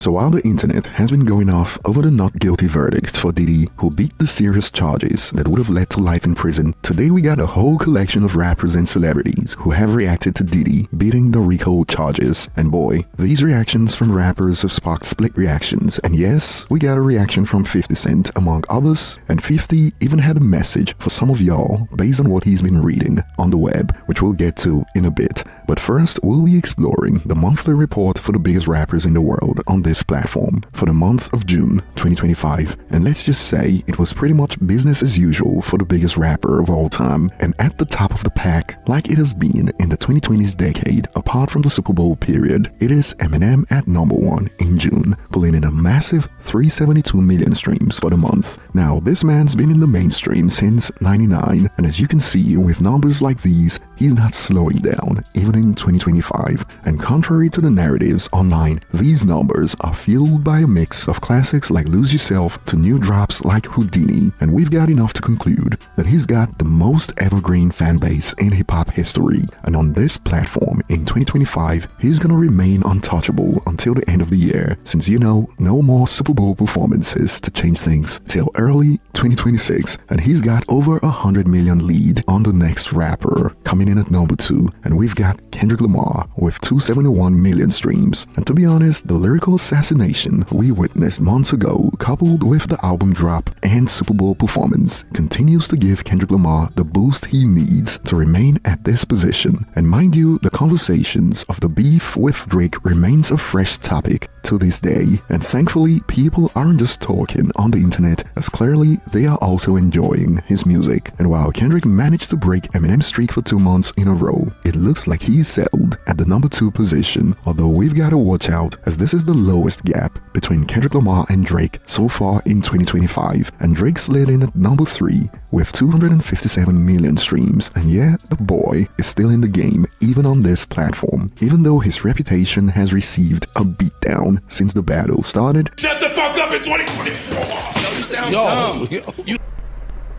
So while the internet has been going off over the not guilty verdict for Diddy, who beat the serious charges that would have led to life in prison, today we got a whole collection of rappers and celebrities who have reacted to Diddy beating the RICO charges. And boy, these reactions from rappers have sparked split reactions. And yes, we got a reaction from 50 Cent among others, and 50 even had a message for some of y'all based on what he's been reading on the web, which we'll get to in a bit. But first, we'll be exploring the monthly report for the biggest rappers in the world on this platform for the month of June 2025. And let's just say it was pretty much business as usual for the biggest rapper of all time, and at the top of the pack like it has been in the 2020s decade apart from the Super Bowl period. It is Eminem at number 1 in June, pulling in a massive 372 million streams for the month. Now this man's been in the mainstream since '99, and as you can see with numbers like these, he's not slowing down even in 2025. And contrary to the narratives online, these numbers are fueled by a mix of classics like Lose Yourself to new drops like Houdini, and we've got enough to conclude that he's got the most evergreen fan base in hip-hop history. And on this platform in 2025, he's gonna remain untouchable until the end of the year, since no more Super Bowl performances to change things till early 2026, and he's got over 100 million lead on the next rapper coming in at number 2, and we've got Kendrick Lamar with 271 million streams. And to be honest, the lyrical assassination we witnessed months ago, coupled with the album drop and Super Bowl performance, continues to give Kendrick Lamar the boost he needs to remain at this position. And mind you, the conversations of the beef with Drake remains a fresh topic to this day, and thankfully people aren't just talking on the internet, as clearly they are also enjoying his music. And while Kendrick managed to break Eminem's streak for 2 months in a row, it looks like he's settled at the number 2 position, although we've got to watch out as this is the lowest gap between Kendrick Lamar and Drake so far in 2025, and Drake slid in at number 3 with 257 million streams. And yeah, the boy is still in the game even on this platform, even though his reputation has received a beatdown since the battle started. Shut the fuck up in 2024! You sound dumb.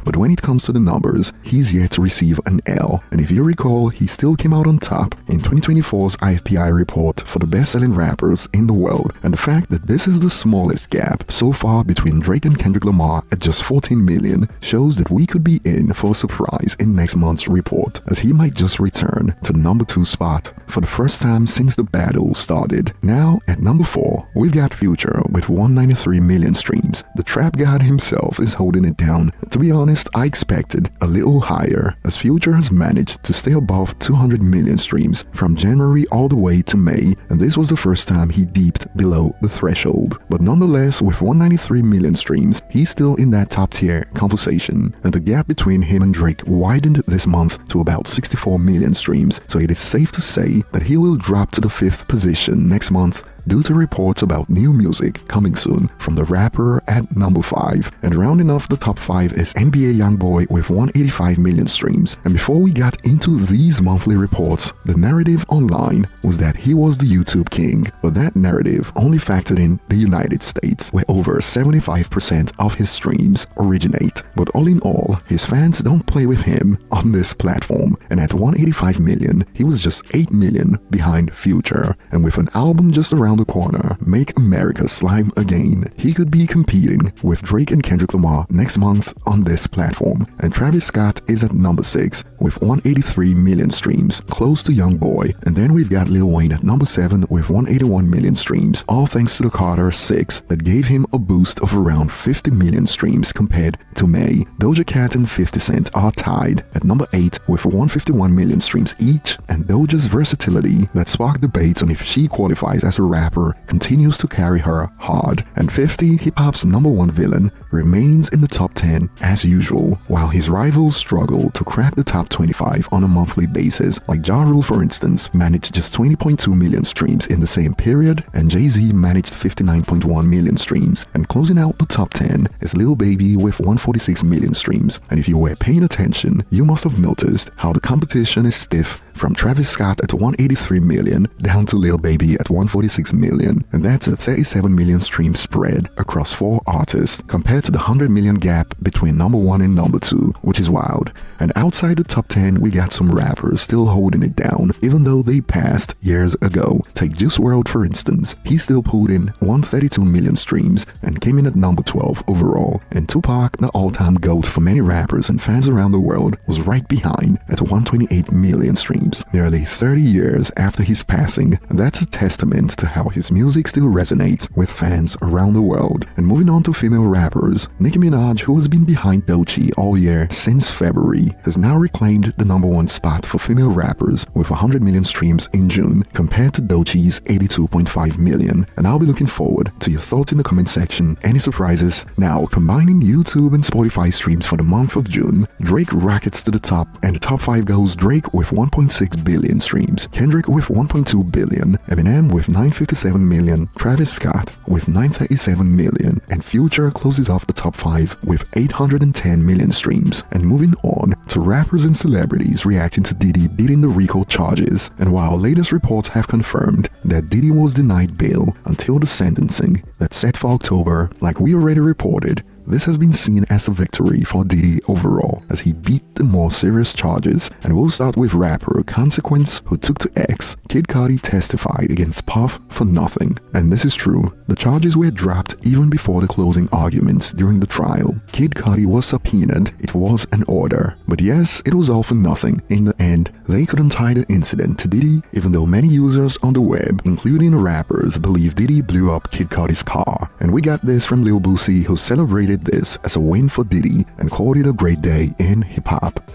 But when it comes to the numbers, he's yet to receive an L. And if you recall, he still came out on top in 2024's IFPI report for the best-selling rappers in the world. And the fact that this is the smallest gap so far between Drake and Kendrick Lamar at just 14 million shows that we could be in for a surprise in next month's report, as he might just return to the number 2 spot for the first time since the battle started. Now at number 4, we've got Future with 193 million streams. The trap god himself is holding it down. To be honest, I expected a little higher, as Future has managed to stay above 200 million streams from January all the way to May, and this was the first time he dipped below the threshold. But nonetheless, with 193 million streams, he's still in that top tier conversation, and the gap between him and Drake widened this month to about 64 million streams, so it is safe to say that he will drop to the 5th position next month due to reports about new music coming soon from the rapper at number 5. And rounding off the top 5 is NBA Youngboy with 185 million streams. And before we got into these monthly reports, the narrative online was that he was the YouTube king, but that narrative only factored in the United States, where over 75% of his streams originate. But all in all, his fans don't play with him on this platform, and at 185 million, he was just 8 million behind Future. And with an album just around the corner, Make America Slime Again, he could be competing with Drake and Kendrick Lamar next month on this platform. And Travis Scott is at number 6 with 183 million streams, close to Youngboy. And then we've got Lil Wayne at number 7 with 181 million streams, all thanks to the Carter 6 that gave him a boost of around 50 million streams compared to May. Doja Cat and 50 Cent are tied at number 8 with 151 million streams each, and Doja's versatility that sparked debates on if she qualifies as a rapper continues to carry her hard. And 50, hip-hop's number 1 villain, remains in the top 10 as usual, while his rivals struggle to crack the top 25 on a monthly basis. Like Ja Rule, for instance, managed just 20.2 million streams in the same period, and Jay-Z managed 59.1 million streams. And closing out the top 10 is Lil Baby with 146 million streams. And if you were paying attention, you must have noticed how the competition is stiff from Travis Scott at 183 million down to Lil Baby at 146 million, and that's a 37 million stream spread across 4 artists compared to the 100 million gap between number 1 and number 2, which is wild. And outside the top 10, we got some rappers still holding it down, even though they passed years ago. Take Juice WRLD for instance. He still pulled in 132 million streams and came in at number 12 overall. And Tupac, the all-time GOAT for many rappers and fans around the world, was right behind at 128 million streams, nearly 30 years after his passing. And that's a testament to how his music still resonates with fans around the world. And moving on to female rappers, Nicki Minaj, who has been behind Doechii all year since February, has now reclaimed the number 1 spot for female rappers with 100 million streams in June compared to Doechii's 82.5 million. And I'll be looking forward to your thoughts in the comment section. Any surprises? Now, combining YouTube and Spotify streams for the month of June, Drake rockets to the top, and the top 5 goes Drake with 1.6 billion streams, Kendrick with 1.2 billion, Eminem with 957 million, Travis Scott with 937 million, and Future closes off the top 5 with 810 million streams. And moving on to rappers and celebrities reacting to Diddy beating the RICO charges. And while latest reports have confirmed that Diddy was denied bail until the sentencing that's set for October, like we already reported, this has been seen as a victory for Diddy overall, as he beat the more serious charges. And we'll start with rapper Consequence, who took to X. Kid Cudi testified against Puff for nothing. And this is true, the charges were dropped even before the closing arguments during the trial. Kid Cudi was subpoenaed, it was an order. But yes, it was all for nothing. In the end, they couldn't tie the incident to Diddy, even though many users on the web, including rappers, believe Diddy blew up Kid Cudi's car. And we got this from Lil Boosie, who celebrated this as a win for Diddy and called it a great day in hip-hop.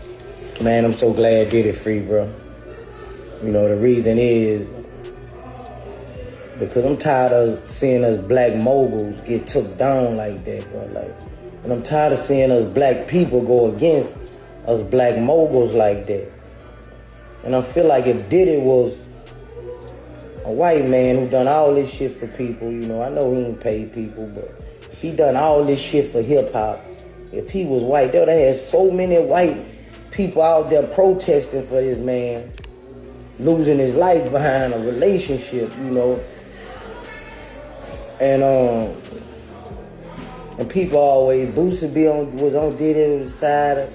Man, I'm so glad Diddy free, bro. You know, the reason is because I'm tired of seeing us black moguls get took down like that, bro. And I'm tired of seeing us black people go against us black moguls like that. And I feel like if Diddy was a white man who done all this shit for people, you know, I know he ain't paid people, but if he done all this shit for hip-hop, if he was white, they would have had so many white people out there protesting for this man losing his life behind a relationship, you know. And people always, Boosie was on Diddy's side.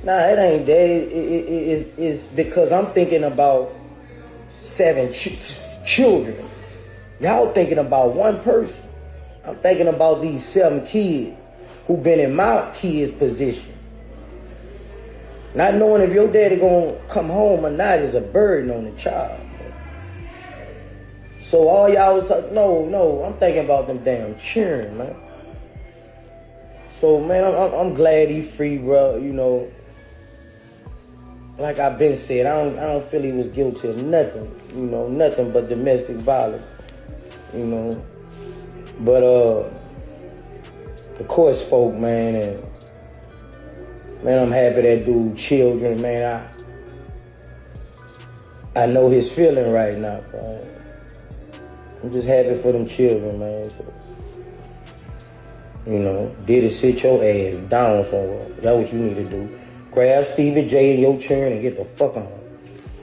Nah, it ain't that. It's because I'm thinking about 7 children. Y'all thinking about one person. I'm thinking about these 7 kids who been in my kid's position. Not knowing if your daddy gonna come home or not is a burden on the child. So all y'all was like, no, I'm thinking about them damn children, man. So man, I'm glad he free, bro. You know, like I've been said, I don't feel he was guilty of nothing. You know, nothing but domestic violence. You know. But the court spoke, man, and man, I'm happy that dude children, man. I know his feeling right now, bro. I'm just happy for them children, man. So, you know, Diddy, sit your ass down somewhere. That's what you need to do. Grab Stevie J in your chair and get the fuck on.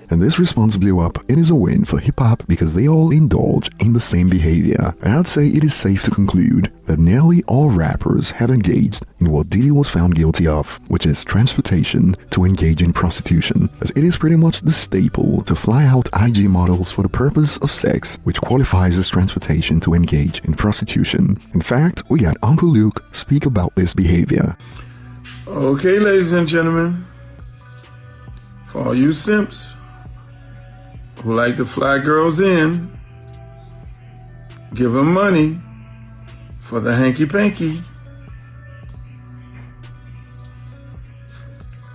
And this response blew up. It is a win for hip-hop because they all indulge in the same behavior. And I'd say it is safe to conclude that nearly all rappers have engaged in what Diddy was found guilty of, which is transportation to engage in prostitution, as it is pretty much the staple to fly out IG models for the purpose of sex, which qualifies as transportation to engage in prostitution. In fact, we got Uncle Luke speak about this behavior. Okay, ladies and gentlemen, for all you simps who like to fly girls in, give them money for the hanky-panky.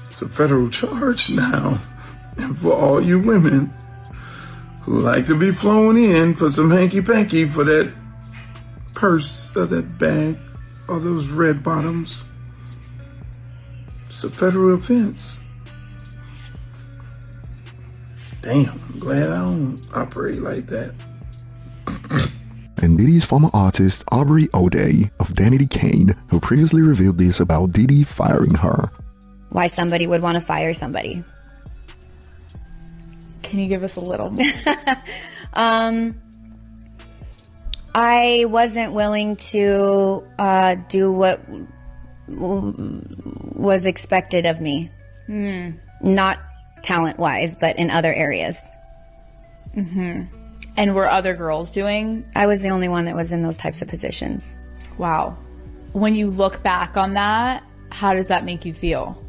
It's a federal charge now. And for all you women who like to be flown in for some hanky-panky for that purse or that bag or those red bottoms, it's a federal offense. Damn, I'm glad I don't operate like that. And Diddy's former artist Aubrey O'Day of Danity Kane, who previously revealed this about Diddy firing her. Why somebody would want to fire somebody. Can you give us a little more? I wasn't willing to do what was expected of me. Not talent-wise, but in other areas. And were other girls doing? I was the only one that was in those types of positions. Wow. When you look back on that, how does that make you feel?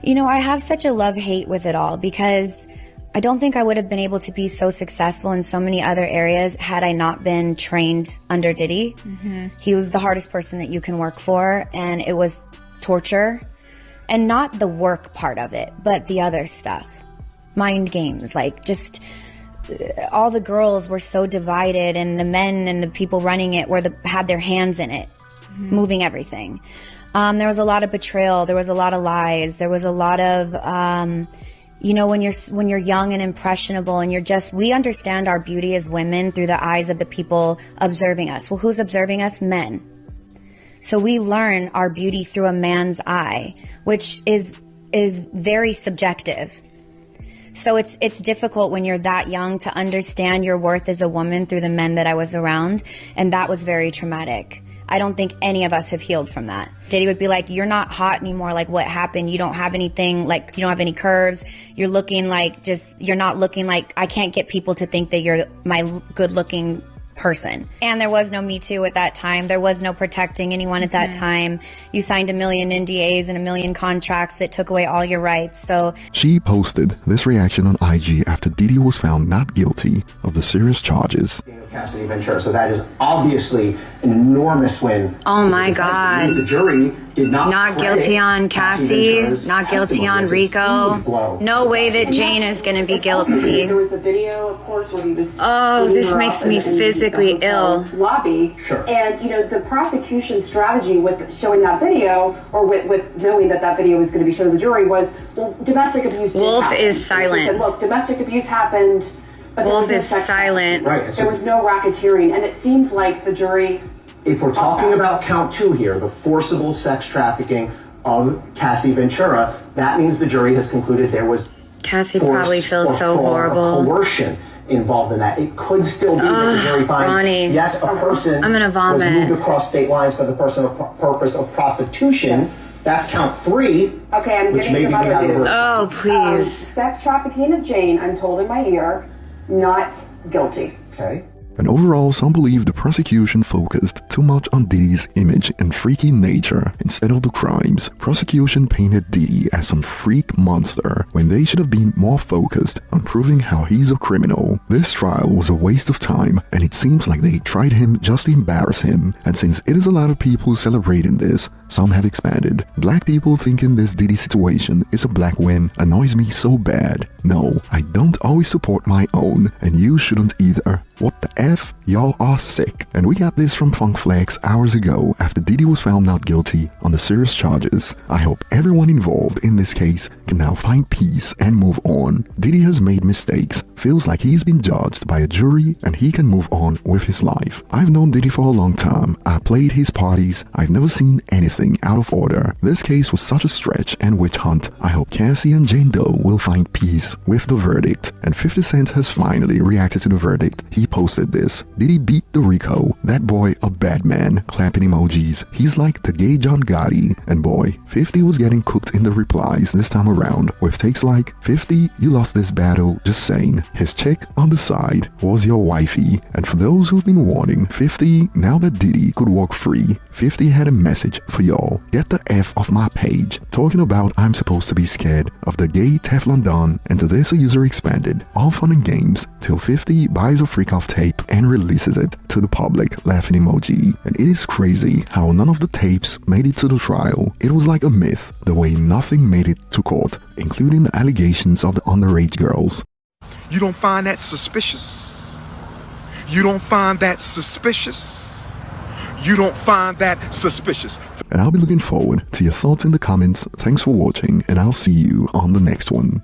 You know, I have such a love-hate with it all because I don't think I would have been able to be so successful in so many other areas had I not been trained under Diddy. He was the hardest person that you can work for, and it was torture. And not the work part of it, but the other stuff. Mind games, like just all the girls were so divided, and the men and the people running it had their hands in it, moving everything. There was a lot of betrayal. There was a lot of lies. There was a lot of, you know, when you're young and impressionable and we understand our beauty as women through the eyes of the people observing us. Well, who's observing us? Men. So we learn our beauty through a man's eye, which is very subjective. So it's difficult when you're that young to understand your worth as a woman through the men that I was around, and that was very traumatic. I don't think any of us have healed from that. Diddy would be like, you're not hot anymore. Like, what happened? You don't have anything, like, you don't have any curves. You're looking like you're not looking like, I can't get people to think that you're my good looking person. And there was no Me Too at that time. There was no protecting anyone at that time. You signed a million NDAs and a million contracts that took away all your rights. So She posted this reaction on IG after Diddy was found not guilty of the serious charges. Cassidy Ventura, so that is obviously an enormous win. oh my God. The jury did not guilty on Cassie, Ventura's not guilty testimony on as a Rico. huge blow. No way that Jane is going to be guilty. There was the video, of course, where he was. Oh, this makes me physically ill. Lobby. Sure. And you know the prosecution strategy with showing that video, or with knowing that video was going to be shown to the jury, was domestic abuse. Wolf is silent. They said, look, domestic abuse happened. But Wolf there is was no sex silent. Right. There was no racketeering, and it seems like the jury. If we're talking about count 2 here, the forcible sex trafficking of Cassie Ventura, that means the jury has concluded there was Cassie force probably feels or so fraud or horrible. coercion involved in that. It could still be that the jury finds, Ronnie. yes, a person I'm gonna vomit. was moved across state lines for the purpose of prostitution. Yes. That's count 3. Okay, I'm which getting may some be other news. Oh, please. Sex trafficking of Jane, I'm told in my ear, not guilty. Okay. And overall, some believe the prosecution focused too much on Diddy's image and freaky nature instead of the crimes. Prosecution painted Diddy as some freak monster when they should have been more focused on proving how he's a criminal. This trial was a waste of time, and it seems like they tried him just to embarrass him. And since it is a lot of people celebrating this, some have expanded. Black people thinking this Diddy situation is a black win annoys me so bad. No, I don't always support my own, and you shouldn't either. What the F? Y'all are sick. And we got this from Funk Flex hours ago after Diddy was found not guilty on the serious charges. I hope everyone involved in this case can now find peace and move on. Diddy has made mistakes, feels like he's been judged by a jury, and he can move on with his life. I've known Diddy for a long time. I played his parties. I've never seen anything out of order. This case was such a stretch and witch hunt. I hope Cassie and Jane Doe will find peace with the verdict. And 50 Cent has finally reacted to the verdict. He posted this. Diddy beat the Rico. That boy a bad man. Clapping emojis. He's like the gay John Gotti. And boy, 50 was getting cooked in the replies this time around with takes like, 50, you lost this battle, just saying. His chick on the side was your wifey. And for those who've been warning 50, now that Diddy could walk free, 50 had a message for y'all. Get the F off my page. Talking about I'm supposed to be scared of the gay Teflon Don, and to this a user expanded. All fun and games till 50 buys a freak off tape and releases it to the public, laughing emoji. And it is crazy how none of the tapes made it to the trial. It was like a myth, the way nothing made it to court, including the allegations of the underage girls. You don't find that suspicious? You don't find that suspicious? You don't find that suspicious? And I'll be looking forward to your thoughts in the comments. Thanks for watching, and I'll see you on the next one.